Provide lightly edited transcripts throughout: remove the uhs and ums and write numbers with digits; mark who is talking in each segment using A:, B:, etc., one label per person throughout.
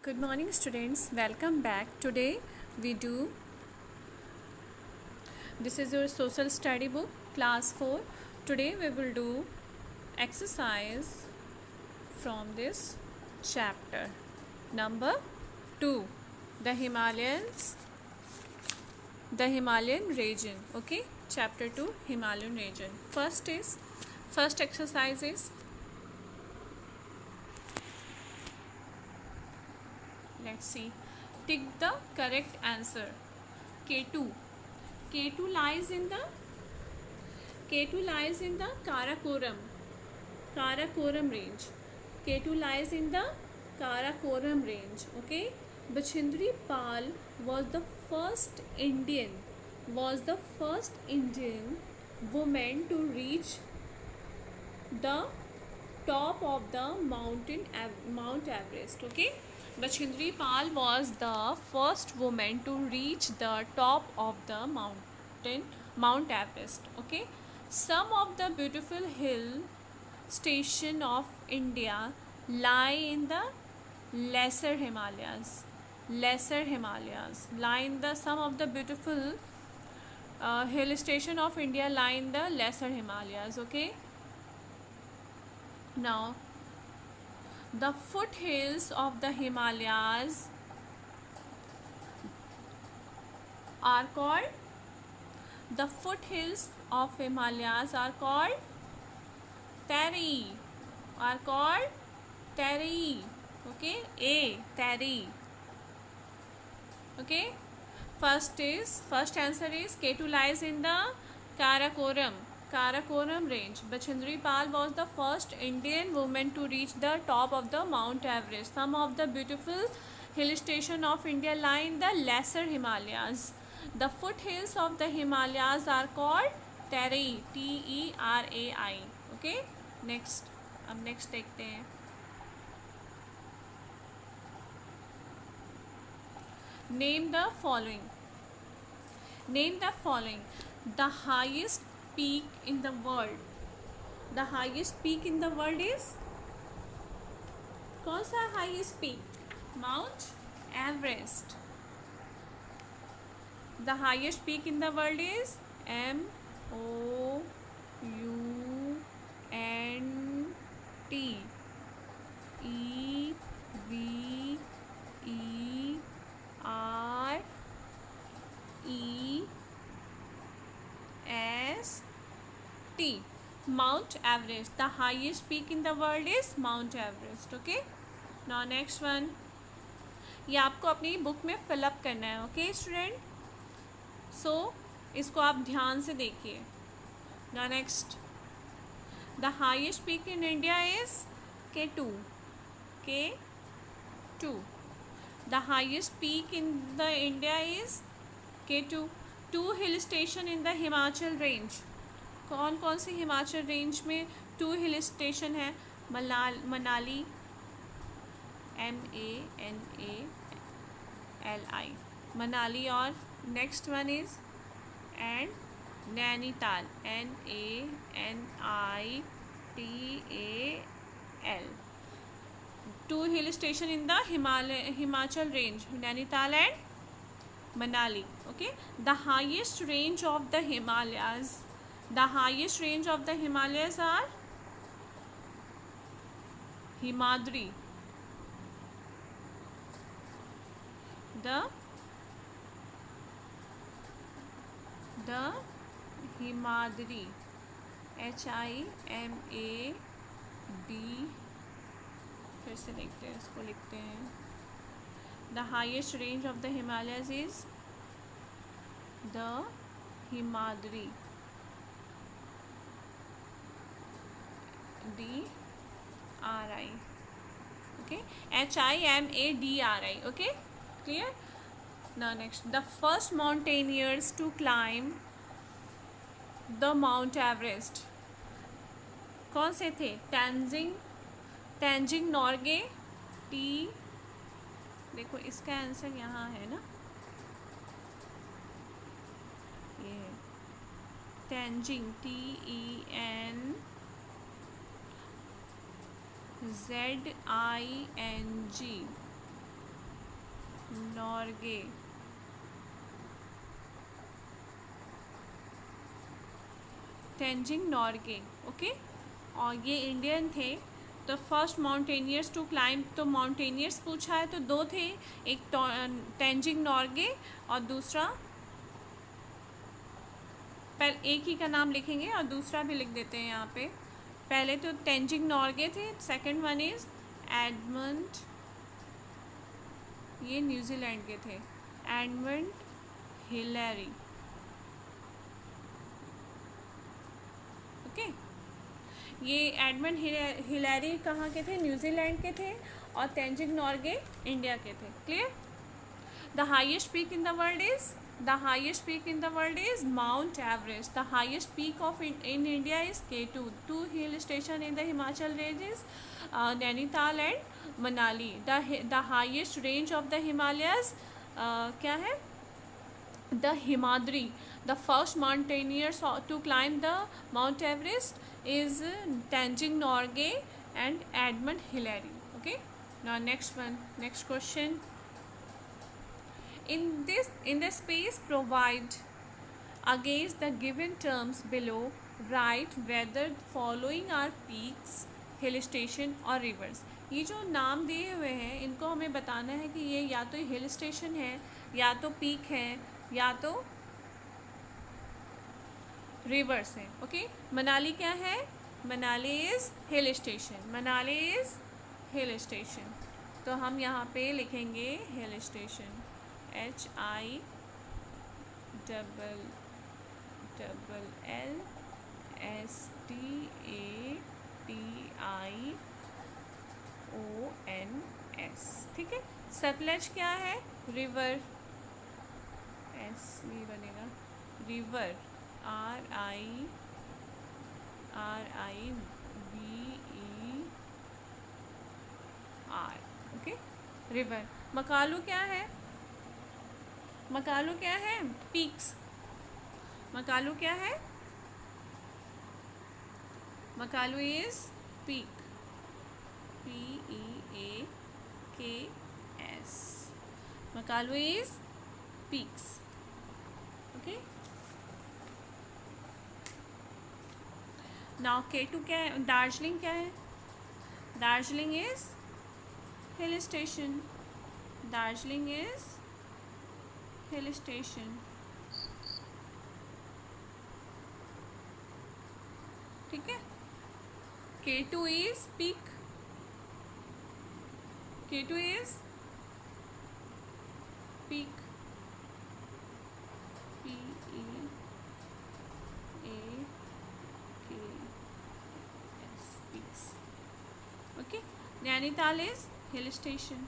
A: Good morning, students. Welcome back. Today we do this is your social study book, class 4. Today we will do exercise from this chapter. Number 2, the Himalayan region. Okay, chapter 2, Himalayan region. First exercise is, let's see, tick the correct answer. K2. K2 lies in the Karakoram range. K2 lies in the Karakoram range. Okay. Bachindri Pal was the first Indian woman to reach the top of the Mount Everest. Okay. Bachindri Pal was the first woman to reach the top of the Mount Everest. Okay. Some of the beautiful hill station of India lie in the lesser Himalayas. Some of the beautiful hill station of India lie in the lesser Himalayas. Okay. Now, the foothills of the Himalayas are called Teri. Okay, Teri. Okay. First answer is K2 lies in the Karakoram range. Bachindri Pal was the first Indian woman to reach the top of the Mount Everest. Some of the beautiful hill station of India lie in the lesser Himalayas. The foothills of the Himalayas are called Terai. Terai. Okay. Next. अब next देखते हैं. Name the following. The highest peak in the world. The highest peak in the world is, कौन सा highest peak? Mount Everest. The highest peak in the world is Mount Everest. Mount Everest. The highest peak in the world is Mount Everest. Okay. Now next one. ये आपको अपनी book में fill up करना है. Okay student. सो इसको आप ध्यान से देखिए. Now next. The highest peak in India is K2. The highest peak in the India is K2. 2 hill station in the Himachal range. कौन कौन सी हिमाचल रेंज में 2 हिल स्टेशन है? मनाली, MANALI, मनाली, और next one is and Nainital, NANITAL. 2 hill station in the Himachal range, Nainital and Manali. Okay. The highest range of the Himalayas are Himadri. The Himadri, HIMAD. फिर से देखते हैं, इसको लिखते हैं. The highest range of the Himalayas is the Himadri. DRI. Okay. HIMADRI. Okay. Clear? Now next. The first mountaineers to climb the Mount Everest. कौन से थे? तेंजिंग नॉर्गे. देखो इसका आंसर यहाँ है ना, ये तेंजिंग, TENZING. नॉर्गे, तेंजिंग नॉर्गे, ओके। और ये इंडियन थे। तो फर्स्ट माउंटेनियर्स टू क्लाइंब, तो माउंटेनियर्स पूछा है तो दो थे, एक तेंजिंग नॉर्गे और दूसरा, पहले एक ही का नाम लिखेंगे और दूसरा भी लिख देते हैं यहाँ पे। पहले तो तेंजिंग नॉर्गे थे, सेकंड वन इज एडमंड, ये न्यूजीलैंड के थे, एडमंड हिलेरी, ओके। ये एडमंड हिलेरी कहाँ के थे? न्यूजीलैंड के थे। और तेंजिंग नॉर्गे इंडिया के थे। Clear? The highest peak in the world is, the highest peak in the world is Mount Everest. The highest peak of in India is K2. Two hill station in the Himachal ranges, Nainital and Manali. The highest range of the Himalayas क्या है? The Himadri. The first mountaineers to climb the Mount Everest is Tenzing Norgay and Edmund Hillary. Okay. Now next one. Next question. In the space provide against the given terms below, write whether following are peaks, hill station और rivers. ये जो नाम दिए हुए हैं इनको हमें बताना है कि ये या तो हिल स्टेशन है, या तो पीक है, या तो रिवर्स है। ओके, मनाली क्या है? Manali is hill station, Manali is hill station. तो हम यहाँ पे लिखेंगे हिल स्टेशन, HILLSTATION, ठीक है। सतलज क्या है? रिवर, एस ये बनेगा river, RIVER, okay, river. Makalu क्या है? मकालू क्या है? पीक्स। मकालू क्या है? Makalu is peak, PEAKS। Makalu is peaks, okay. Now K2 क्या है? दार्जिलिंग क्या है? Darjeeling is hill station, Darjeeling is hill station, ठीक है। K2 is peak, K2 is peak, PEAKS, peaks, okay. Nainital is hill station.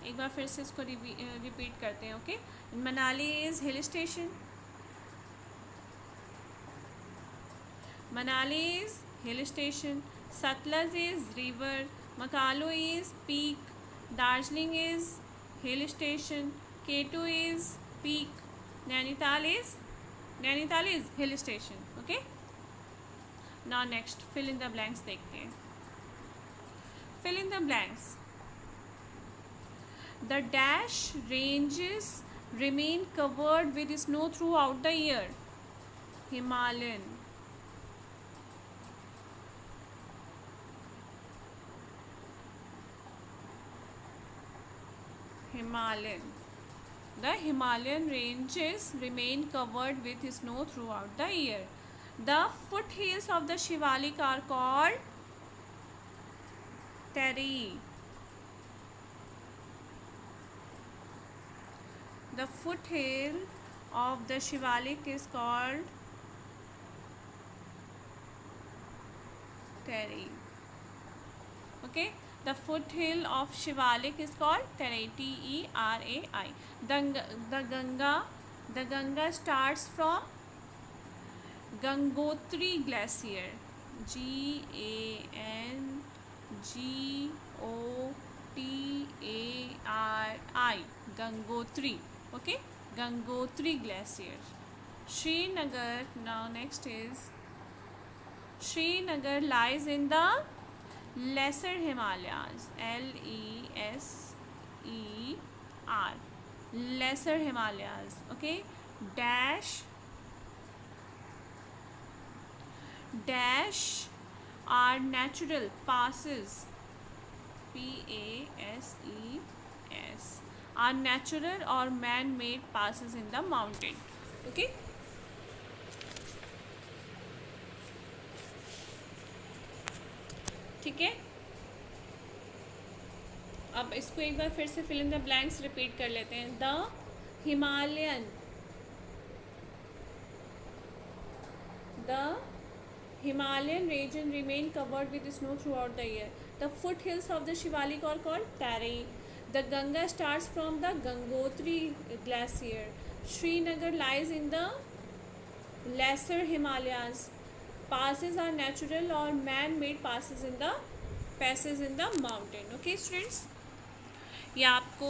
A: एक बार फिर से इसको रिपीट करते हैं, okay. Manali is hill station, Manali is hill station, Sutlej is river, Makalu is peak, Darjeeling is hill station, K2 is peak, Nainital is hill station, okay. Now next fill in the blanks देखते हैं। Fill in the blanks. The dash ranges remain covered with snow throughout the year. Himalayan, The Himalayan ranges remain covered with snow throughout the year. The foothills of the Shivalik are called Terri. The foothill of the Shivalik is called Terri. Okay, the foothill of Shivalik is called Terai, Terai. The Ganga starts from Gangotri Glacier, GANGOTARI, Gangotri. Okay, Gangotri Glacier. Srinagar, now next is Srinagar lies in the lesser Himalayas, Lesser, lesser Himalayas, okay, dash are natural passes, PASES, are natural or man-made passes in the mountain, okay. ठीक है, अब इसको एक बार फिर से fill in the blanks repeat कर लेते हैं. Himalayan the Himalayan region remain covered with snow throughout the year. The foothills of the Shivalik are called Tarai. The Ganga starts from the Gangotri glacier. Srinagar lies in the lesser Himalayas. Passes are natural or man-made passes in the mountain. Okay, students. ये आपको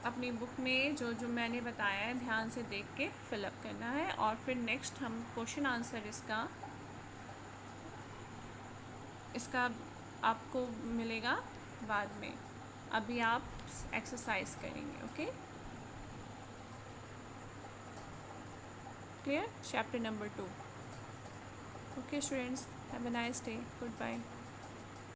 A: अपनी book में जो जो मैंने बताया है ध्यान से देख के फिलअप करना है, और फिर नेक्स्ट हम क्वेश्चन आंसर इसका आपको मिलेगा बाद में. अभी आप एक्सरसाइज करेंगे. Okay, clear? Chapter number 2. Okay students, have a nice day. Good bye.